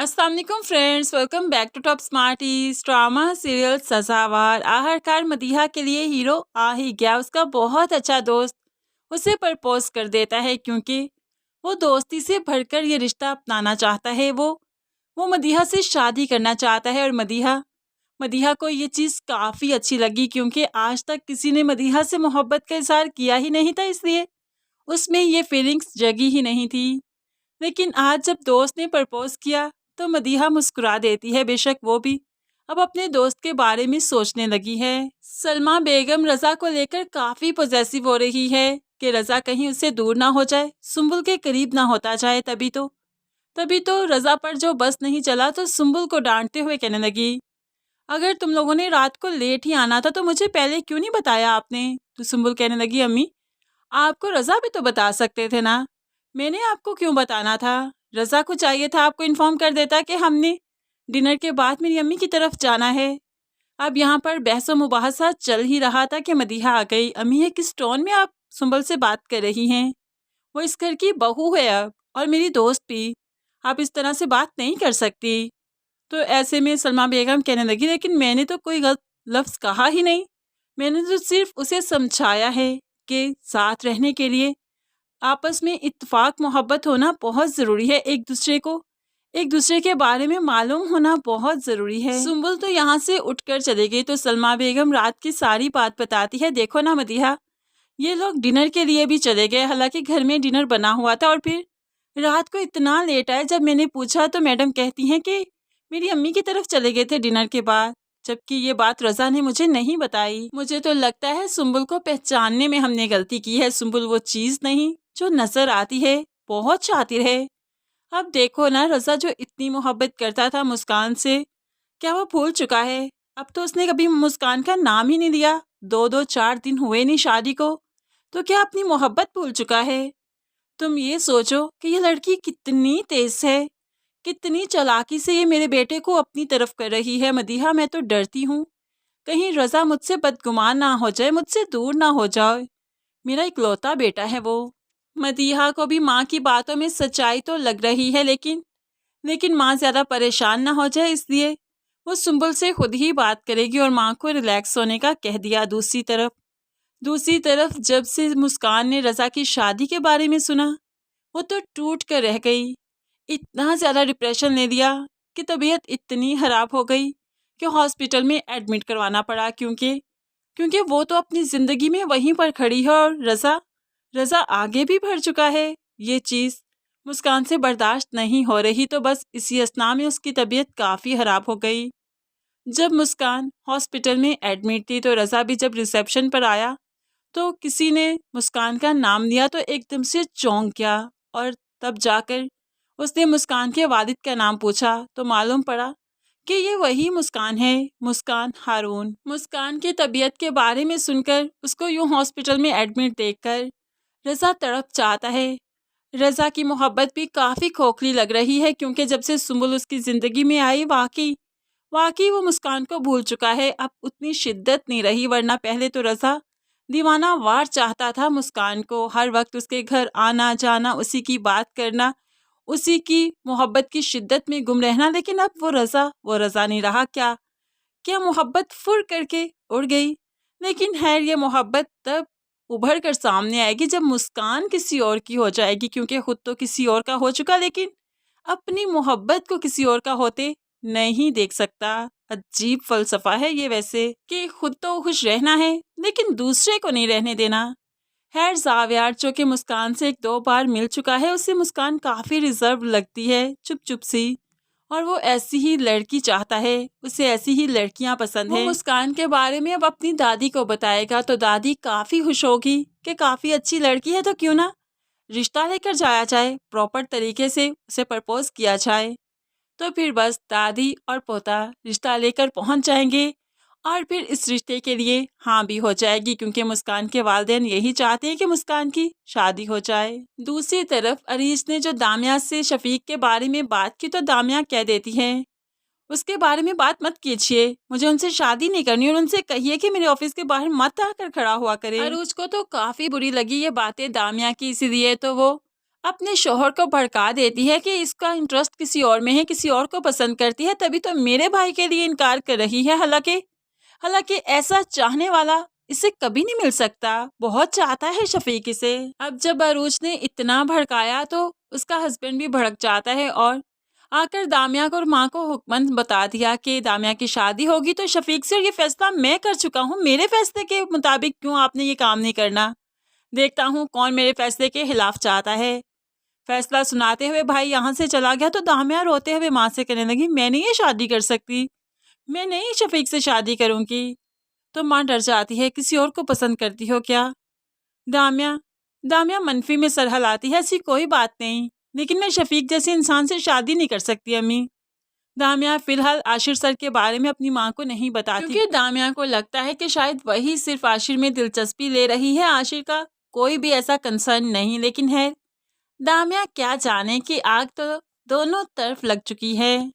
अस्सलाम वालेकुम friends, welcome back to Top Smarties. Drama serial Sazawar आखिरकार मदीहा के लिए हीरो आ ही गया। उसका बहुत अच्छा दोस्त उसे प्रपोज कर देता है क्योंकि वो दोस्ती से भरकर ये रिश्ता अपनाना चाहता है। वो मदीहा से शादी करना चाहता है और मदीहा मदीहा को ये चीज़ काफ़ी अच्छी लगी क्योंकि आज तक किसी ने मदीहा से मोहब्बत का इजहार किया ही नहीं था, इसलिए उसमें ये फीलिंग्स जगी ही नहीं थी। लेकिन आज जब दोस्त ने प्रपोज किया तो मदीहा मुस्कुरा देती है। बेशक वो भी अब अपने दोस्त के बारे में सोचने लगी है। सलमा बेगम रज़ा को लेकर काफ़ी पॉजेसिव हो रही है कि रज़ा कहीं उससे दूर ना हो जाए, सुंबुल के करीब ना होता जाए। तभी तो रज़ा पर जो बस नहीं चला तो सुंबुल को डांटते हुए कहने लगी, अगर तुम लोगों ने रात को लेट ही आना था तो मुझे पहले क्यों नहीं बताया आपने। तो सुंबुल कहने लगी, अम्मी आपको रज़ा भी तो बता सकते थे ना, मैंने आपको क्यों बताना था। रज़ा को चाहिए था आपको इन्फॉर्म कर देता कि हमने डिनर के बाद मेरी अम्मी की तरफ जाना है। अब यहाँ पर बहस व मुबाहसा चल ही रहा था कि मदीहा आ गई। अम्मी ये किस टोन में आप सुंबल से बात कर रही हैं, वो इस घर की बहू है अब और मेरी दोस्त भी, आप इस तरह से बात नहीं कर सकती। तो ऐसे में सलमा बेगम कहने लगी, लेकिन मैंने तो कोई गलत लफ्ज़ कहा ही नहीं, मैंने तो सिर्फ उसे समझाया है कि साथ रहने के लिए आपस में इत्तेफाक मोहब्बत होना बहुत ज़रूरी है, एक दूसरे के बारे में मालूम होना बहुत ज़रूरी है। सुंबुल तो यहाँ से उठकर चली गई तो सलमा बेगम रात की सारी बात बताती है। देखो ना मदीहा, ये लोग डिनर के लिए भी चले गए, हालांकि घर में डिनर बना हुआ था और फिर रात को इतना लेट आए। जब मैंने पूछा तो मैडम कहती हैं कि मेरी अम्मी की तरफ चले गए थे डिनर के बाद, जबकि ये बात रज़ा ने मुझे नहीं बताई। मुझे तो लगता है सुंबुल को पहचानने में हमने गलती की है। सुंबुल वो चीज़ नहीं जो नज़र आती है, बहुत शातिर है। अब देखो ना, रज़ा जो इतनी मोहब्बत करता था मुस्कान से, क्या वो भूल चुका है। अब तो उसने कभी मुस्कान का नाम ही नहीं लिया। 2-4 दिन हुए नहीं शादी को, तो क्या अपनी मोहब्बत भूल चुका है। तुम ये सोचो कि ये लड़की कितनी तेज है, कितनी चालाकी से ये मेरे बेटे को अपनी तरफ कर रही है। मदीहा मैं तो डरती हूँ कहीं रज़ा मुझसे बदगुमान ना हो जाए, मुझसे दूर ना हो जाए। मेरा इकलौता बेटा है वो। मदीहा को भी माँ की बातों में सच्चाई तो लग रही है, लेकिन माँ ज़्यादा परेशान ना हो जाए, इसलिए वो सुंबुल से खुद ही बात करेगी और माँ को रिलैक्स होने का कह दिया। दूसरी तरफ जब से मुस्कान ने रज़ा की शादी के बारे में सुना, वो तो टूट कर रह गई। इतना ज़्यादा डिप्रेशन ले लिया कि तबीयत इतनी ख़राब हो गई कि हॉस्पिटल में एडमिट करवाना पड़ा, क्योंकि वो तो अपनी ज़िंदगी में वहीं पर खड़ी है और रज़ा आगे भी बढ़ चुका है। ये चीज़ मुस्कान से बर्दाश्त नहीं हो रही, तो बस इसी असना में उसकी तबीयत काफ़ी ख़राब हो गई। जब मुस्कान हॉस्पिटल में एडमिट थी तो रज़ा भी जब रिसेप्शन पर आया तो किसी ने मुस्कान का नाम लिया तो एकदम से चौंक गया और तब जाकर उसने मुस्कान के वालिद का नाम पूछा तो मालूम पड़ा कि ये वही मुस्कान है, मुस्कान हारून। मुस्कान की तबीयत के बारे में सुनकर, उसको यूं हॉस्पिटल में एडमिट देखकर रज़ा तड़प चाहता है। रज़ा की मोहब्बत भी काफ़ी खोखली लग रही है क्योंकि जब से सुंबुल उसकी ज़िंदगी में आई, वाकई वो मुस्कान को भूल चुका है। अब उतनी शिद्दत नहीं रही, वरना पहले तो रज़ा दीवाना वार चाहता था मुस्कान को, हर वक्त उसके घर आना जाना, उसी की बात करना, उसी की मोहब्बत की शिद्दत में गुम रहना। लेकिन अब वो रज़ा नहीं रहा। क्या मोहब्बत फुर करके उड़ गई। लेकिन खैर ये मोहब्बत तब उभर कर सामने आएगी जब मुस्कान किसी और की हो जाएगी, क्योंकि खुद तो किसी और का हो चुका, लेकिन अपनी मोहब्बत को किसी और का होते नहीं देख सकता। अजीब फलसफा है ये वैसे, कि खुद तो खुश रहना है लेकिन दूसरे को नहीं रहने देना। खैर जावियार जो कि मुस्कान से 1-2 बार मिल चुका है, उससे मुस्कान काफ़ी रिजर्व लगती है, चुप चुप सी, और वो ऐसी ही लड़की चाहता है, उसे ऐसी ही लड़कियां पसंद है। वो मुस्कान के बारे में अब अपनी दादी को बताएगा तो दादी काफ़ी खुश होगी कि काफ़ी अच्छी लड़की है, तो क्यों ना रिश्ता लेकर जाया जाए, प्रॉपर तरीके से उसे प्रपोज किया जाए। तो फिर बस दादी और पोता रिश्ता लेकर पहुंच जाएंगे और फिर इस रिश्ते के लिए हाँ भी हो जाएगी, क्योंकि मुस्कान के वालिदैन यही चाहते हैं कि मुस्कान की शादी हो जाए। दूसरी तरफ अरीज ने जो दामिया से शफीक के बारे में बात की तो दामिया कह देती है, उसके बारे में बात मत कीजिए, मुझे उनसे शादी नहीं करनी और उनसे कहिए कि मेरे ऑफिस के बाहर मत आकर खड़ा हुआ करे। अरूज को तो काफ़ी बुरी लगी ये बातें दामिया की, इसीलिए तो वो अपने शौहर को भड़का देती है कि इसका इंटरेस्ट किसी और में है, किसी और को पसंद करती है, तभी तो मेरे भाई के लिए इनकार कर रही है। हालांकि हालांकि ऐसा चाहने वाला इसे कभी नहीं मिल सकता। बहुत चाहता है शफीक इसे। अब जब अरूज ने इतना भड़काया तो उसका हस्बैंड भी भड़क जाता है और आकर दामिया को और माँ को हुक्मन बता दिया कि दामिया की शादी होगी तो शफीक से, और ये फैसला मैं कर चुका हूँ, मेरे फैसले के मुताबिक क्यों आपने ये काम नहीं करना। देखता हूँ कौन मेरे फैसले के खिलाफ चाहता है। फैसला सुनाते हुए भाई यहाँ से चला गया तो दामिया रोते हुए माँ से कहने लगी, मैं नहीं ये शादी कर सकती, मैं नहीं शफीक से शादी करूँगी। तो माँ डर जाती है, किसी और को पसंद करती हो क्या? दामिया दामिया मनफी में सर हिलाती है, ऐसी कोई बात नहीं, लेकिन मैं शफीक जैसे इंसान से शादी नहीं कर सकती अम्मी। दामिया फिलहाल आशिर सर के बारे में अपनी माँ को नहीं बताती, क्योंकि दामिया को लगता है कि शायद वही सिर्फ आशिर में दिलचस्पी ले रही है। आशिर का कोई भी ऐसा कंसर्न नहीं, लेकिन है दामिया क्या जाने कि आग तो दोनों तरफ लग चुकी है।